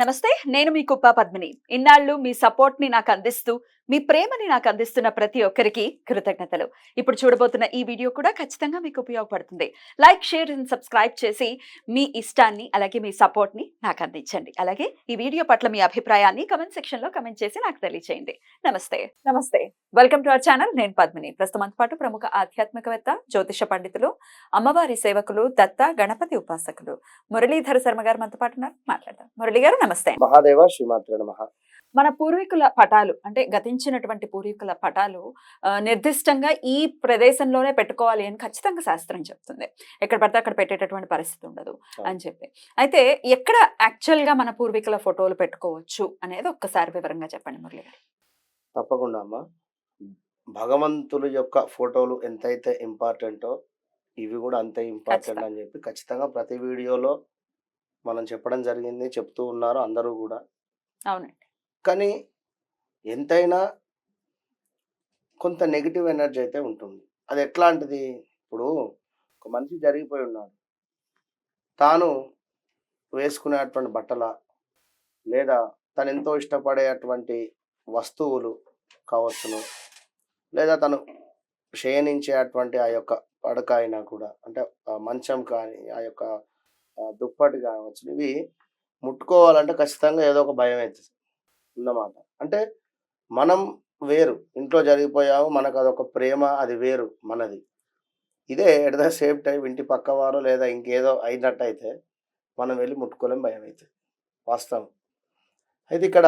నమస్తే. నేను మీ కుప్ప పద్మిని. ఇన్నాళ్ళు మీ సపోర్ట్‌ని నాకందిస్తూ, మీ ప్రేమని నాకందిస్తున్న ప్రతి ఒక్కరికి కృతజ్ఞతలు. ఇప్పుడు చూడబోతున్న ఈ వీడియో కూడా ఖచ్చితంగా మీకు ఉపయోగపడుతుంది. లైక్, షేర్ అండ్ సబ్స్క్రైబ్ చేసి మీ ఇష్టాన్ని, అలాగే మీ సపోర్ట్‌ని నాకందించండి. అలాగే ఈ వీడియో పట్ల మీ అభిప్రాయాన్ని కామెంట్ సెక్షన్‌లో కామెంట్ చేసి నాకు తెలియజేయండి. నమస్తే. నమస్తే. Welcome to our channel. నేను పద్మిని. ప్రస్తుతం మనతో పాటు ప్రముఖ ఆధ్యాత్మికవేత్త, జ్యోతిష పండితులు, అమ్మవారి సేవకులు, దత్త గణపతి ఉపాసకులు మురళీధర శర్మ గారు మనతో పాటు ఉన్నారు. మాట్లాడదాం. మురళి గారు నమస్తే. మహాదేవ శ్రీమాత్రే నమః. మన పూర్వీకుల పటాలు అంటే గతించినటువంటి పూర్వీకుల పటాలు నిర్దిష్టంగా ఈ ప్రదేశంలోనే పెట్టుకోవాలి అని ఖచ్చితంగా శాస్త్రం చెప్తుంది. ఎక్కడ పడితే అక్కడ పెట్టేటటువంటి పరిస్థితి ఉండదు అని చెప్పి. అయితే ఎక్కడ యాక్చువల్ గా మన పూర్వీకుల ఫోటోలు పెట్టుకోవచ్చు అనేది ఒక్కసారి వివరంగా చెప్పండి మురళి గారు. తప్పకుండా అమ్మా. భగవంతుల యొక్క ఫోటోలు ఎంతైతే ఇంపార్టెంటో ఇవి కూడా అంతే ఇంపార్టెంట్ అని చెప్పి ఖచ్చితంగా ప్రతి వీడియోలో మనం చెప్పడం జరిగింది, చెప్తూ ఉన్నారు అందరూ కూడా. అవునండి. కానీ ఎంతైనా కొంత నెగిటివ్ ఎనర్జీ అయితే ఉంటుంది. అది ఎట్లాంటిది? ఇప్పుడు ఒక మనిషి జరిగిపోయి ఉన్నాడు, తాను వేసుకునేటువంటి బట్టల, లేదా తను ఎంతో ఇష్టపడేటువంటి వస్తువులు కావచ్చును, లేదా తను శయనించేటువంటి ఆ యొక్క పడక అయినా కూడా, అంటే మంచం కానీ, ఆ యొక్క దుప్పటి కావచ్చు, ఇవి ముట్టుకోవాలంటే ఖచ్చితంగా ఏదో ఒక భయం అవుతుంది అన్నమాట. అంటే మనం వేరు, ఇంట్లో జరిగిపోయాము, మనకు అదొక ప్రేమ, అది వేరు మనది. ఇదే ఎట్ ద సేమ్ టైం ఇంటి పక్కవారు లేదా ఇంకేదో అయినట్టయితే మనం వెళ్ళి ముట్టుకోలేం, భయం అవుతుంది. వాస్తవం. అయితే ఇక్కడ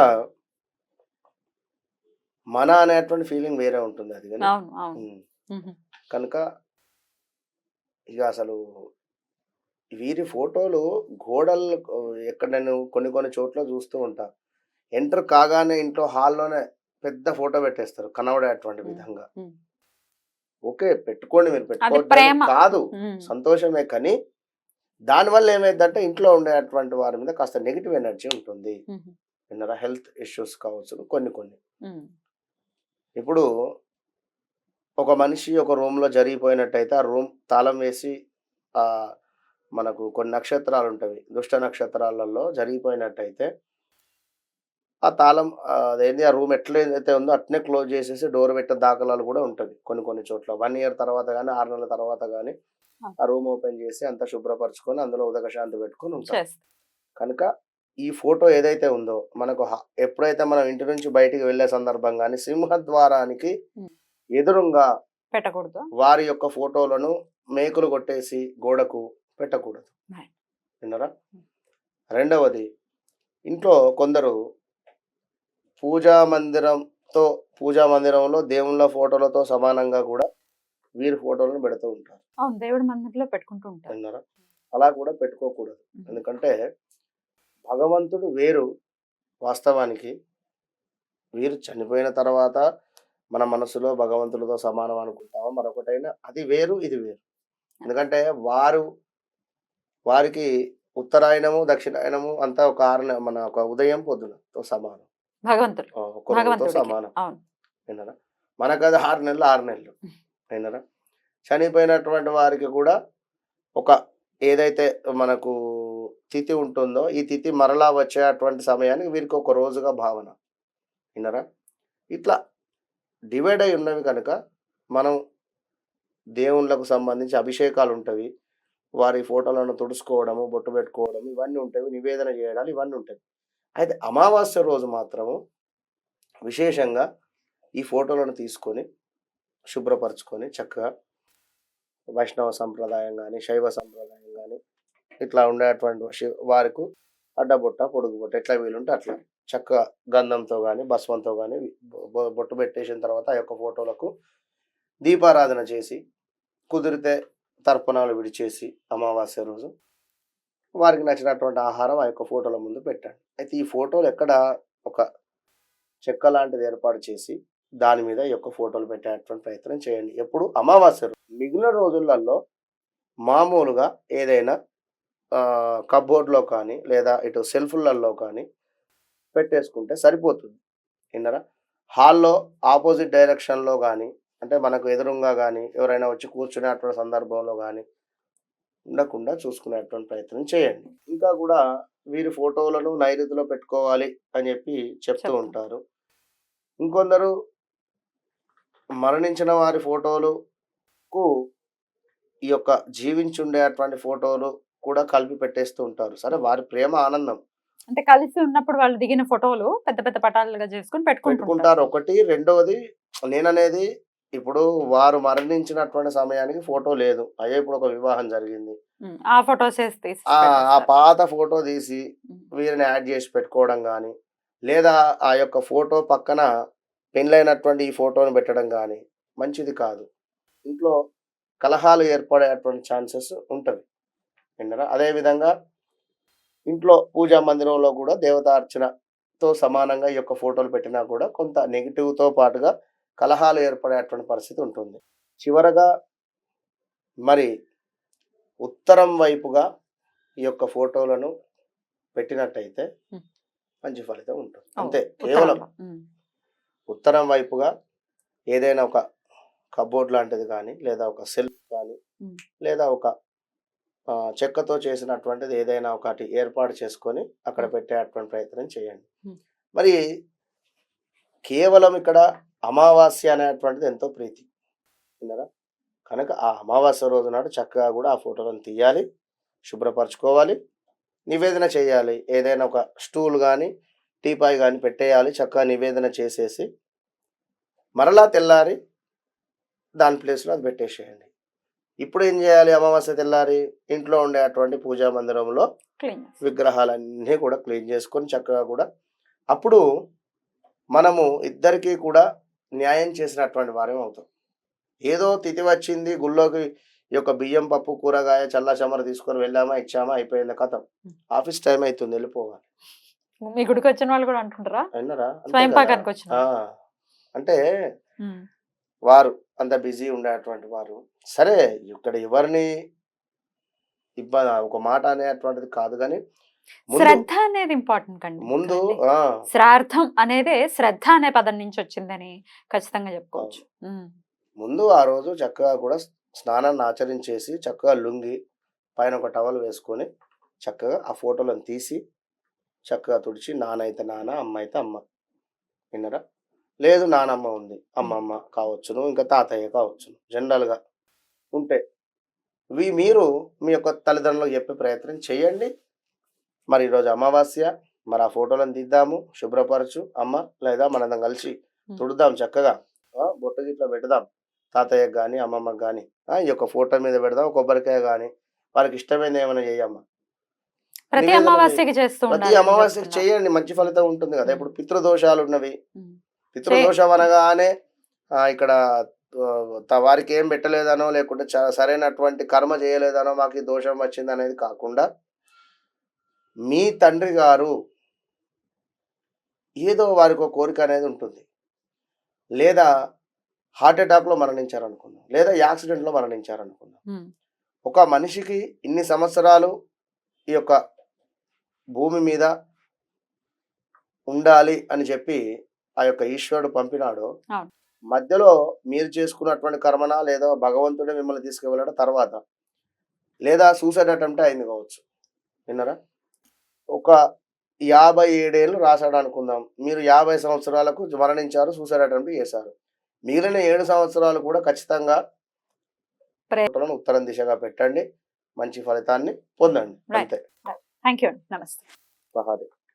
మన అనేటువంటి ఫీలింగ్ వేరే ఉంటుంది అది కానీ. కనుక ఇక అసలు వీరి ఫోటోలు గోడలు ఎక్కడ నేను కొన్ని చోట్ల చూస్తూ ఉంటా. ఎంటర్ కాగానే ఇంట్లో హాల్లోనే పెద్ద ఫోటో పెట్టేస్తారు కనబడేటువంటి విధంగా. ఓకే, పెట్టుకోండి, మీరు పెట్టుకోవడం కాదు, సంతోషమే. కానీ దానివల్ల ఏమైందంటే ఇంట్లో ఉండేటువంటి వారి మీద కాస్త నెగిటివ్ ఎనర్జీ ఉంటుంది. విన్నారా? హెల్త్ ఇష్యూస్ కావచ్చు కొన్ని. ఇప్పుడు ఒక మనిషి ఒక రూమ్లో జరిగిపోయినట్టయితే ఆ రూమ్ తాళం వేసి మనకు కొన్ని నక్షత్రాలు ఉంటాయి, దుష్ట నక్షత్రాలలో జరిగిపోయినట్టయితే ఆ తాళం అదేంటి, ఆ రూమ్ ఎట్లయితే ఉందో అట్నే క్లోజ్ చేసేసి డోర్ పెట్టే దాఖలాలు కూడా ఉంటుంది కొన్ని చోట్ల. 1 ఇయర్ తర్వాత కానీ 6 నెలల తర్వాత కానీ ఆ రూమ్ ఓపెన్ చేసి అంతా శుభ్రపరచుకొని అందులో ఉదక శాంతి పెట్టుకొని ఉంటాం. కనుక ఈ ఫోటో ఏదైతే ఉందో మనకు ఎప్పుడైతే మనం ఇంటి నుంచి బయటికి వెళ్లే సందర్భం కానీ సింహద్వారానికి ఎదురుగా పెట్టకూడదు. వారి యొక్క ఫోటోలను మేకులు కొట్టేసి గోడకు పెట్టకూడదు. విన్నారా? రెండవది, ఇంట్లో కొందరు పూజా మందిరంలో దేవుళ్ళ ఫోటోలతో సమానంగా కూడా వీరి ఫోటోలను పెడుతూ ఉంటారు. దేవుడి మందిరంలో పెట్టుకుంటూ ఉంటారు. విన్నారా? అలా కూడా పెట్టుకోకూడదు. ఎందుకంటే భగవంతుడు వేరు. వాస్తవానికి వీరు చనిపోయిన తర్వాత మన మనసులో భగవంతుడితో సమానం అనుకుంటామో మరొకటైనా, అది వేరు, ఇది వేరు. ఎందుకంటే వారికి ఉత్తరాయణము దక్షిణాయనము అంతా ఒక ఉదయం పొద్దునతో సమానం, భగవంతుడితో సమానం. విన్నారా? మనకు అది 6 నెలలు. విన్నారా? చనిపోయినటువంటి వారికి కూడా ఒక ఏదైతే మనకు తిథి ఉంటుందో ఈ తిథి మరలా వచ్చేటువంటి సమయానికి వీరికి ఒక రోజుగా భావన. విన్నారా? ఇట్లా డివైడ్ అయి ఉన్నవి కనుక మనం దేవుళ్ళకు సంబంధించి అభిషేకాలు ఉంటవి, వారి ఫోటోలను తుడుచుకోవడము, బొట్టు పెట్టుకోవడం, ఇవన్నీ ఉంటాయి, నివేదన చేయడాలు ఇవన్నీ ఉంటాయి. అయితే అమావాస్య రోజు మాత్రము విశేషంగా ఈ ఫోటోలను తీసుకొని శుభ్రపరచుకొని చక్కగా వైష్ణవ సంప్రదాయం కానీ శైవ సంప్రదాయం కానీ ఇట్లా ఉండేటువంటి వారికి అడ్డబొట్ట పొడుగు బొట్ట ఎట్లా వీలుంటే అట్లా చక్కగా గంధంతో కానీ భస్మంతో కానీ బొట్టు పెట్టేసిన తర్వాత ఆ యొక్క ఫోటోలకు దీపారాధన చేసి, కుదిరితే తర్పణాలు విడిచేసి అమావాస్య రోజు వారికి నచ్చినటువంటి ఆహారం ఆ యొక్క ఫోటోల ముందు పెట్టండి. అయితే ఈ ఫోటోలు ఎక్కడ ఒక చెక్క లాంటిది ఏర్పాటు చేసి దాని మీద ఈ యొక్క ఫోటోలు పెట్టేటువంటి ప్రయత్నం చేయండి. ఎప్పుడు అమావాస్య రోజు. మిగిలిన రోజులలో మామూలుగా ఏదైనా కబోర్డ్లో కానీ లేదా ఇటు సెల్ఫ్లలో కానీ పెట్టేసుకుంటే సరిపోతుంది. విన్నారా? హాల్లో ఆపోజిట్ డైరెక్షన్లో కానీ, అంటే మనకు ఎదురుగా కానీ ఎవరైనా వచ్చి కూర్చునేటువంటి సందర్భంలో కానీ ఉండకుండా చూసుకునేటువంటి ప్రయత్నం చేయండి. ఇంకా కూడా వీరి ఫోటోలను నైరుతిలో పెట్టుకోవాలి అని చెప్పి చెప్తూ చెప్తాం. ఉంటారు. ఇంకొందరు మరణించిన వారి ఫోటోలకు ఈ యొక్క జీవించుండేటువంటి ఫోటోలు కూడా కలిపి పెట్టేస్తూ ఉంటారు. సరే వారి ప్రేమ ఆనందం. అంటే కలిసి ఉన్నప్పుడు వాళ్ళు దిగిన ఫోటోలు పెద్ద పెద్ద పటాలుగా చేసుకొని పెట్టుకుంటారు. పెట్టుకుంటారు ఒకటి. రెండోది నేననేది ఇప్పుడు వారు మరణించినటువంటి సమయానికి ఫోటో లేదు. అయ్యో! ఇప్పుడు ఒక వివాహం జరిగింది. ఆ ఫోటోస్ తీసి ఆ పెట్టేస్తారు. పాత ఫోటో తీసి ఉమ్. వీరిని యాడ్ చేసి పెట్టుకోవడం గానీ, లేదా ఆ యొక్క ఫోటో పక్కన పెండ్లైనటువంటి ఈ ఫోటోని పెట్టడం గానీ మంచిది కాదు. ఇంట్లో కలహాలు ఏర్పడేటువంటి ఛాన్సెస్ ఉంటవి. విన్నారా? అదేవిధంగా ఇంట్లో పూజా మందిరంలో గూడా దేవతార్చనతో సమానంగా ఈ యొక్క ఫోటోలు పెట్టినా కూడా కొంత నెగెటివ్‌తో పాటుగా కలహాలు ఏర్పడేటువంటి పరిస్థితి ఉంటుంది. చివరగా మరి ఉత్తరం వైపుగా ఈ యొక్క ఫోటోలను పెట్టినట్టయితే హ్మ్. మంచి ఫలితం ఉంటుంది. ఓహ్! అంతే. కేవలం ఉత్తరంలో. ఉత్తరం వైపుగా ఏదైనా ఒక కబోర్డ్ లాంటిది గానీ, లేదా ఒక సెల్ఫ్ గానీ, హ్మ్. లేదా ఒక చెక్కతో చేసినటువంటిది ఏదైనా ఒకటి ఏర్పాటు చేసుకొని అక్కడ హ్మ్. పెట్టేటువంటి ప్రయత్నం చేయండి. హ్మ్. మరి కేవలం ఇక్కడ అమావాస్య అనేటువంటిది ఎంతో ప్రీతి. విన్నారా? కనుక ఆ అమావాస్య రోజు నాడు చక్కగా గూడా ఆ ఫోటోలను తీయాలి, శుభ్రపరచుకోవాలి, నివేదన చేయాలి. ఏదైనా ఒక స్టూల్ గానీ, టీపాయ్ గానీ పెట్టేయాలి. చక్కగా నివేదన చేసేసి, మరలా తెల్లారి దాని ప్లేస్‌లో అది పెట్టేసేయండి. ఇప్పుడేం జేయాలి అమావాస్య తెల్లారి? ఇంట్లో ఉండేటువంటి పూజా మందిరంలో క్లీన్ చేసి. విగ్రహాలన్నీ కూడా క్లీన్ చేసుకొని చక్కగా కూడా అప్పుడు మనము ఇద్దరికీ కూడా న్యాయం చేసినటువంటి వారం అవుతాం. ఏదో తిథి వచ్చింది గుళ్ళోకి ఈ యొక్క బియ్యం, పప్పు, కూరగాయ, చల్ల తీసుకొని వెళ్ళామా, ఇచ్చామా అయిపోయింది కథం. ఆఫీస్ టైం అయితుంది వెళ్ళిపోవాలి. మీ గుడికొచ్చిన వాళ్ళు కూడా అంటుంటారా? విన్నారా? అంతే స్వయం కదా! పాకానికొచ్చిన ఆ! వాళ్ళు. అంటే హ్మ్. వారు అంత బిజీ ఉండేటువంటి వారు. సరే ఇక్కడ ఎవరిని ఒక మాట అనేటువంటిది కాదు గానీ ముందు శ్రద్ధ అనేది ఇంపార్టెంట్ అండి. ముందు కదండి. ఆ! శ్రార్థం అనేదే శ్రద్ధ అనే పదం నుంచి వచ్చిందని ఖచ్చితంగా చెప్పుకోవచ్చు. అవును. ముందు ఆ రోజు చక్కగా కూడా స్నానాన్ని ఆచరించేసి, చక్కగా లుంగి, పైన ఒక టవల్ వేసుకొని, చక్కగా ఆ ఫోటోలను తీసి, చక్కగా తుడిచి నాన్న అయితే నాన్న, అమ్మ అయితే అమ్మ. విన్నారా? లేదు నానమ్మ ఉంది. అమ్మమ్మ కావచ్చును, ఇంకా తాతయ్య కావచ్చును. జనరల్‌గా ఉంటే. మీరు మీ యొక్క తల్లిదండ్రులకు చెప్పే ప్రయత్నం చేయండి. మరి ఈరోజు అమావాస్య. మరి ఆ ఫోటోలను తీద్దాము, శుభ్రపరచు అమ్మ, లేదా మనందరం కలిసి తుడుద్దాం చక్కగా. బొట్టు గిట్ల పెడదాం. తాతయ్యకి గానీ, అమ్మమ్మకి గానీ. ఈ యొక్క ఫోటో మీద పెడదాం. కొబ్బరికాయ గానీ, వాళ్ళకి ఇష్టమైనది ఏమైనా చెయ్యమ్మా. ప్రతి నివేదన చెయ్యి. అమావాస్యకి చేస్తూ ప్రతి ఉండాలని అమావాస్యకి చెప్తున్నారు. చేయండి. మంచి ఫలితం ఉంటుంది కదా! ఇప్పుడు పితృదోషాలున్నవి. హ్మ్. పితృదోషం అనగానే ఇక్కడ వారికి ఏం పెట్టలేదనో, లేకుంటే సరైనటువంటి కర్మ చేయలేదనో, మాకు ఈ దోషం వచ్చిందనేది కాకుండా, మీ తండ్రి గారు ఏదో వారికో కోరిక అనేది ఉంటుంది. లేదా హార్ట్ అటాక్‌లో మరణించారనుకుందాం. లేదా యాక్సిడెంట్‌లో మరణించారనుకుందాం. హ్మ్. ఒక మనిషికి ఇన్ని సంవత్సరాలు ఈ యొక్క భూమి మీద ఉండాలి అని చెప్పి ఆ యొక్క ఈశ్వరుడు పంపినాడు. అవును. మధ్యలో మీరు చేసుకున్నటువంటి కర్మనా లేదా భగవంతుడే మిమ్మల్ని తీసుకువెళ్ళడం తర్వాత. లేదా సూసైడ్ అటెంప్టే అయింది కావచ్చు. విన్నారా? ఒక 57 ఏళ్ళు రాసాడనుకుందాం. మీరు 50 సంవత్సరాలకు మరణించారు. సూసైడ్ అటెంప్ట్ చేశారు. మిగిలిన 7 సంవత్సరాలు కూడా ఖచ్చితంగా ఫోటోలను ఉత్తరం దిశగా పెట్టండి. మంచి ఫలితాన్ని పొందండి. రైట్. అంతే. థాంక్ యూ అండి. నమస్తే. మహాదేవ్.